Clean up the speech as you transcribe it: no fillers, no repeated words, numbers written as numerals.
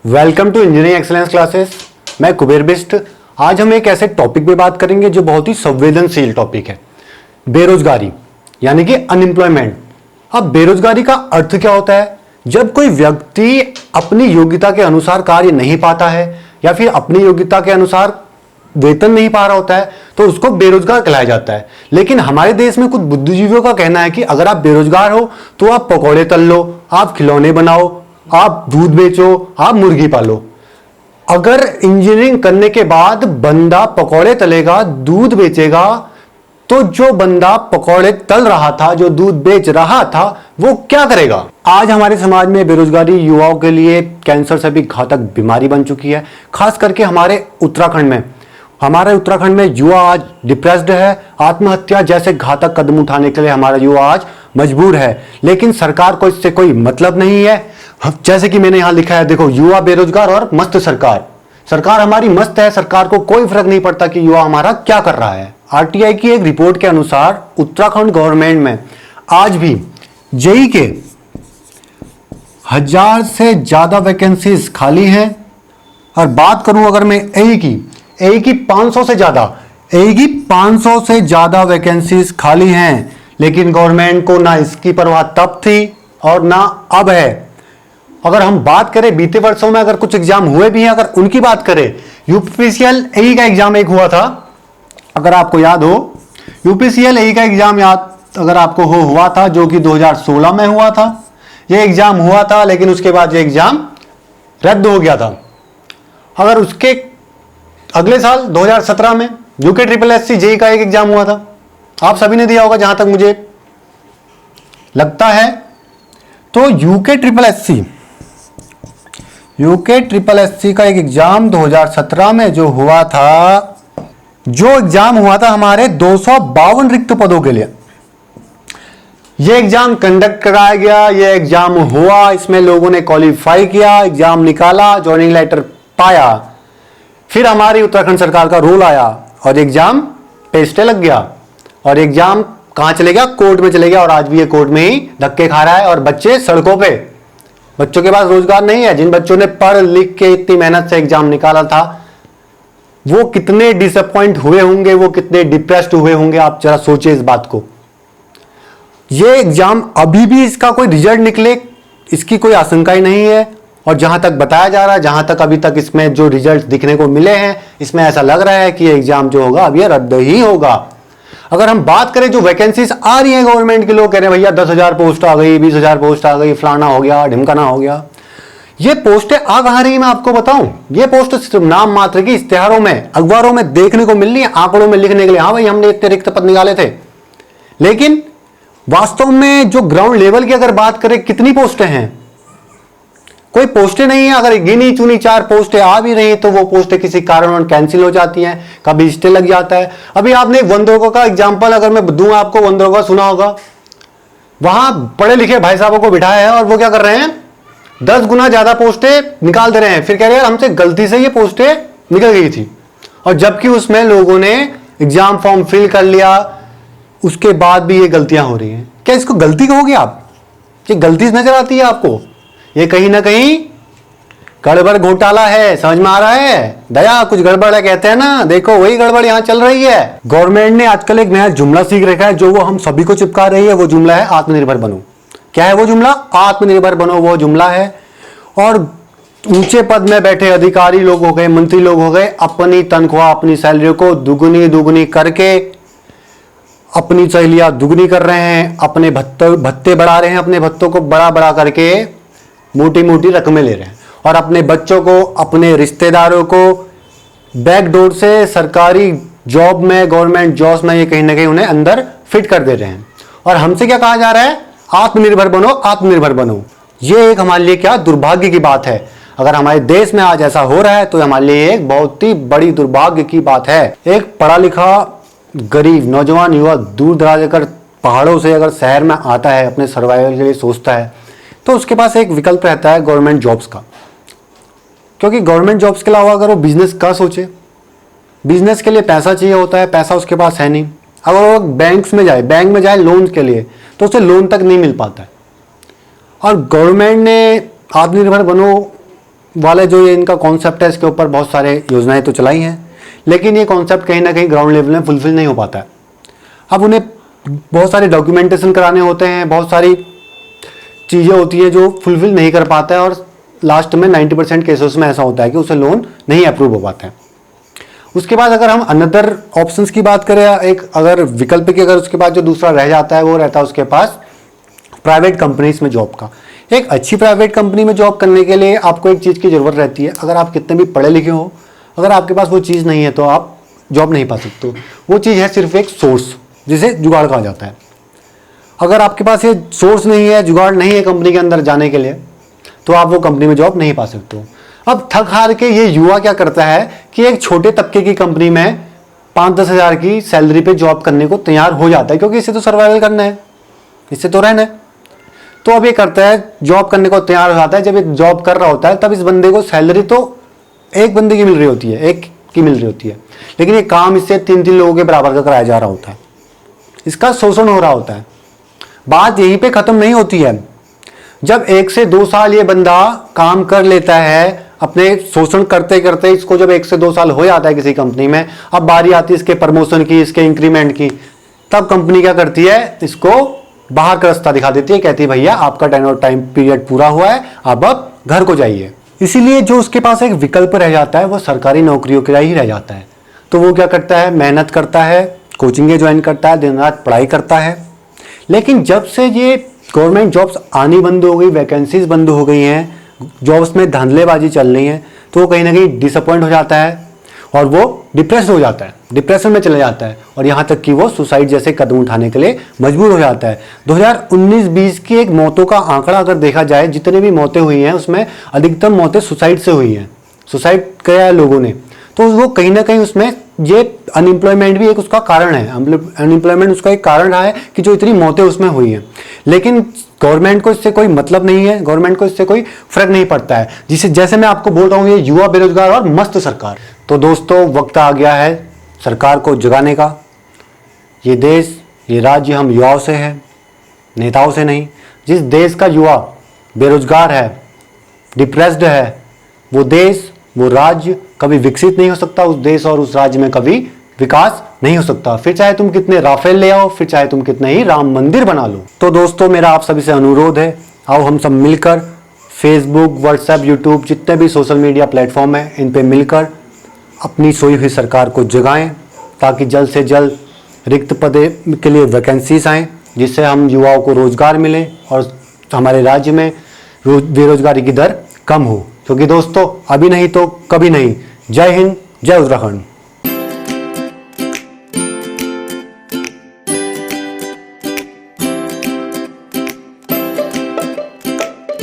Welcome to engineering excellence classes. मैं कुबेर बिस्ट। आज हम एक ऐसे टॉपिक पे बात करेंगे जो बहुत ही संवेदनशील टॉपिक है, बेरोजगारी यानी कि अनएम्प्लॉयमेंट। अब बेरोजगारी का अर्थ क्या होता है? जब कोई व्यक्ति अपनी योग्यता के अनुसार कार्य नहीं पाता है या फिर अपनी योग्यता के अनुसार वेतन नहीं पा रहा होता है तो उसको बेरोजगार कहलाया जाता है। लेकिन हमारे देश में कुछ बुद्धिजीवियों का कहना है कि अगर आप बेरोजगार हो तो आप पकौड़े तल लो, आप खिलौने बनाओ, आप दूध बेचो, आप मुर्गी पालो। अगर इंजीनियरिंग करने के बाद बंदा पकौड़े तलेगा, दूध बेचेगा, तो जो बंदा पकौड़े तल रहा था, जो दूध बेच रहा था, वो क्या करेगा? आज हमारे समाज में बेरोजगारी युवाओं के लिए कैंसर से भी घातक बीमारी बन चुकी है। खास करके हमारे उत्तराखंड में युवा आज डिप्रेस्ड है। आत्महत्या जैसे घातक कदम उठाने के लिए हमारा युवा आज मजबूर है, लेकिन सरकार को इससे कोई मतलब नहीं है। जैसे कि मैंने यहां लिखा है, देखो, युवा बेरोजगार और मस्त सरकार। सरकार हमारी मस्त है, सरकार को कोई फर्क नहीं पड़ता कि युवा हमारा क्या कर रहा है। आरटीआई की एक रिपोर्ट के अनुसार उत्तराखंड गवर्नमेंट में आज भी जेई के 1000 से ज्यादा वैकेंसीज खाली हैं। और बात करूं अगर मैं एई की 500 से ज्यादा वैकेंसीज खाली हैं, लेकिन गवर्नमेंट को ना इसकी परवाह तब थी और ना अब है। अगर हम बात करें बीते वर्षों में अगर कुछ एग्जाम हुए भी हैं, अगर उनकी बात करें, यूपीसीएल एई का एग्जाम एक हुआ था, अगर आपको याद हो, यूपीसीएल एई का एग्जाम अगर आपको हुआ था, जो कि 2016 में हुआ था। ये एग्जाम हुआ था, लेकिन उसके बाद ये एग्जाम रद्द हो गया था। अगर उसके अगले साल 2017 में यूके ट्रिपल एससी जेई का एक एग्जाम हुआ था, आप सभी ने दिया होगा जहां तक मुझे लगता है। तो यूके ट्रिपल एससी का एक एग्जाम 2017 में जो एग्जाम हुआ था हमारे 252 रिक्त पदों के लिए। यह एग्जाम कंडक्ट कराया गया, यह एग्जाम हुआ, इसमें लोगों ने क्वालिफाई किया, एग्जाम निकाला, ज्वाइनिंग लेटर पाया। फिर हमारी उत्तराखंड सरकार का रूल आया और एग्जाम पे स्टे लग गया और एग्जाम कहां चले गया? कोर्ट में चले गया। और आज भी ये कोर्ट में ही धक्के खा रहा है और बच्चे सड़कों पे। बच्चों के पास रोजगार नहीं है। जिन बच्चों ने पढ़ लिख के इतनी मेहनत से एग्जाम निकाला था, वो कितने डिसअपॉइंट हुए होंगे, वो कितने डिप्रेस्ड हुए होंगे। आप जरा सोचिए इस बात को। ये एग्जाम अभी भी इसका कोई रिजल्ट निकले, इसकी कोई आशंका ही नहीं है। और जहां तक बताया जा रहा है, जहां तक अभी तक इसमें जो रिजल्ट दिखने को मिले हैं, इसमें ऐसा लग रहा है कि ये एग्जाम जो होगा अब ये रद्द ही होगा। अगर हम बात करें जो वैकेंसीज आ रही है गवर्नमेंट के, लोग कह रहे हैं भैया 10,000 पोस्ट आ गई, 20,000 पोस्ट आ गई, फलाना हो गया, ढिमकाना हो गया। ये पोस्टें आ कहां रही है मैं आपको बताऊं। ये पोस्ट सिर्फ नाम मात्र की इश्तेहारों में, अखबारों में देखने को मिल रही है, आंकड़ों में लिखने के लिए, हाँ भाई हमने इतने रिक्त पद निकाले थे। लेकिन वास्तव में जो ग्राउंड लेवल की अगर बात करें, कितनी पोस्टें हैं? कोई पोस्टें नहीं है। अगर गिनी चुनी 4 पोस्टें आ भी रही तो वो पोस्टें किसी कारण कैंसिल हो जाती हैं, कभी स्टे लग जाता है। अभी आपने वनरोगा का एग्जांपल अगर मैं दूं आपको, वनरोगा सुना होगा, वहां पढ़े लिखे भाई साहबों को बिठाया है और वो क्या कर रहे हैं? 10 गुना ज्यादा पोस्टें निकाल दे रहे हैं। फिर कह रहे हैं हमसे गलती से ये पोस्टें निकल गई थी, और जबकि उसमें लोगों ने एग्जाम फॉर्म फिल कर लिया, उसके बाद भी ये गलतियां हो रही हैं। क्या इसको गलती कहोगे आप? ये गलती नजर आती है आपको? ये कहीं ना कहीं गड़बड़ घोटाला है। समझ में आ रहा है? दया कुछ गड़बड़ है कहते हैं ना, देखो वही गड़बड़ यहां चल रही है। गवर्नमेंट ने आजकल एक नया जुमला सीख रखा है, जो वो हम सभी को चिपका रही है। वो जुमला है आत्मनिर्भर बनो। क्या है वो जुमला? आत्मनिर्भर बनो वो जुमला है। और ऊंचे पद में बैठे अधिकारी लोग हो गए, मंत्री लोग हो गए, अपनी तनख्वाह, अपनी सैलरी को दुगुनी करके अपनी सहेलियां दुगनी कर रहे हैं, अपने भत्ते बढ़ा रहे हैं, अपने भत्तों को बड़ा करके मोटी मोटी रकमें ले रहे हैं, और अपने बच्चों को, अपने रिश्तेदारों को बैकडोर से सरकारी जॉब में, गवर्नमेंट जॉब्स में, ये कहीं ना कहीं उन्हें अंदर फिट कर दे रहे हैं। और हमसे क्या कहा जा रहा है? आत्मनिर्भर बनो, आत्मनिर्भर बनो। ये एक हमारे लिए क्या दूरभाग्य की बात है। अगर हमारे देश में आज ऐसा हो रहा है तो हमारे लिए एक बहुत ही बड़ी दुर्भाग्य की बात है। एक पढ़ा लिखा गरीब नौजवान युवा दूर दराज अगर पहाड़ों से अगर शहर में आता है, अपने सर्वाइवल के लिए सोचता है, तो उसके पास एक विकल्प रहता है गवर्नमेंट जॉब्स का। क्योंकि गवर्नमेंट जॉब्स के अलावा अगर वो बिजनेस का सोचे, बिजनेस के लिए पैसा चाहिए होता है, पैसा उसके पास है नहीं। अगर वो बैंक में जाए लोन के लिए, तो उसे लोन तक नहीं मिल पाता है। और गवर्नमेंट ने आत्मनिर्भर बनो वाले जो ये इनका कॉन्सेप्ट है, इसके ऊपर बहुत सारे योजनाएं तो चलाई हैं, लेकिन ये कॉन्सेप्ट कहीं ना कहीं ग्राउंड लेवल में फुलफिल नहीं हो पाता है। अब उन्हें बहुत सारे डॉक्यूमेंटेशन कराने होते हैं, बहुत सारी चीज़ें होती हैं जो फुलफिल नहीं कर पाता है, और लास्ट में 90% केसेस में ऐसा होता है कि उसे लोन नहीं अप्रूव हो पाता है। उसके बाद अगर हम अनदर ऑप्शंस की बात करें, एक अगर विकल्प की, अगर उसके बाद जो दूसरा रह जाता है वो रहता है उसके पास प्राइवेट कंपनीज में जॉब का। एक अच्छी प्राइवेट कंपनी में जॉब करने के लिए आपको एक चीज़ की ज़रूरत रहती है। अगर आप कितने भी पढ़े लिखे हो, अगर आपके पास वो चीज़ नहीं है तो आप जॉब नहीं पा सकते। वो चीज़ है सिर्फ एक सोर्स, जिसे जुगाड़ कहा जाता है। अगर आपके पास ये सोर्स नहीं है, जुगाड़ नहीं है कंपनी के अंदर जाने के लिए, तो आप वो कंपनी में जॉब नहीं पा सकते हो। अब थक हार के ये युवा क्या करता है कि एक छोटे तबके की कंपनी में 5-10 हज़ार की सैलरी पे जॉब करने को तैयार हो जाता है, क्योंकि इससे तो सर्वाइवल करना है, इससे तो रहना है। तो अब ये करता है, जॉब करने को तैयार हो जाता है। जब ये जॉब कर रहा होता है तब इस बंदे को सैलरी तो एक बंदे की मिल रही होती है, एक की मिल रही होती है, लेकिन ये काम इससे 3-3 लोगों के बराबर का कराया जा रहा होता है। इसका शोषण हो रहा होता है। बात यहीं पे खत्म नहीं होती है। जब 1 से 2 साल ये बंदा काम कर लेता है, अपने शोषण करते करते इसको जब 1 से 2 साल हो जाता है किसी कंपनी में, अब बारी आती है इसके प्रमोशन की, इसके इंक्रीमेंट की, तब कंपनी क्या करती है, इसको बाहर का रास्ता दिखा देती है, कहती है भैया आपका टाइम पीरियड पूरा हुआ है, अब घर को जाइए। इसीलिए जो उसके पास एक विकल्प रह जाता है वो सरकारी नौकरियों का ही रह जाता है। तो वो क्या करता है, मेहनत करता है, कोचिंगें ज्वाइन करता है, दिन रात पढ़ाई करता है। लेकिन जब से ये गवर्नमेंट जॉब्स आनी बंद हो गई, वैकेंसीज बंद हो गई हैं, जॉब्स में धांधलेबाजी चल रही है, तो वो कहीं ना कहीं डिसअपॉइंट हो जाता है और वो डिप्रेस हो जाता है, डिप्रेशन में चले जाता है, और यहाँ तक कि वो सुसाइड जैसे कदम उठाने के लिए मजबूर हो जाता है। 2019-20 की एक मौतों का आंकड़ा अगर देखा जाए, जितनी भी मौतें हुई हैं उसमें अधिकतम मौतें सुसाइड से हुई हैं, सुसाइड किया है लोगों ने। तो वो कहीं ना कहीं उसमें ये अनएम्प्लॉयमेंट भी एक उसका कारण है, अनएम्प्लॉयमेंट उसका एक कारण रहा है कि जो इतनी मौतें उसमें हुई हैं। लेकिन गवर्नमेंट को इससे कोई मतलब नहीं है, गवर्नमेंट को इससे कोई फर्क नहीं पड़ता है। जिसे जैसे मैं आपको बोल रहा हूँ, ये युवा बेरोजगार और मस्त सरकार। तो दोस्तों वक्त आ गया है सरकार को जगाने का। ये देश, ये राज्य हम युवाओं से है, नेताओं से नहीं। जिस देश का युवा बेरोजगार है, डिप्रेस्ड है, वो देश, वो राज्य कभी विकसित नहीं हो सकता। उस देश और उस राज्य में कभी विकास नहीं हो सकता, फिर चाहे तुम कितने राफेल ले आओ, फिर चाहे तुम कितने ही राम मंदिर बना लो। तो दोस्तों मेरा आप सभी से अनुरोध है, आओ हम सब मिलकर फेसबुक, व्हाट्सएप, यूट्यूब, जितने भी सोशल मीडिया प्लेटफॉर्म है, इन पे मिलकर अपनी सोई हुई सरकार को जगाएं, ताकि जल्द से जल्द रिक्त पदे के लिए वैकेंसीज आएँ, जिससे हम युवाओं को रोजगार मिले और हमारे राज्य में बेरोजगारी की दर कम हो। क्योंकि दोस्तों अभी नहीं तो कभी नहीं। जय हिंद, जय उत्तराखंड।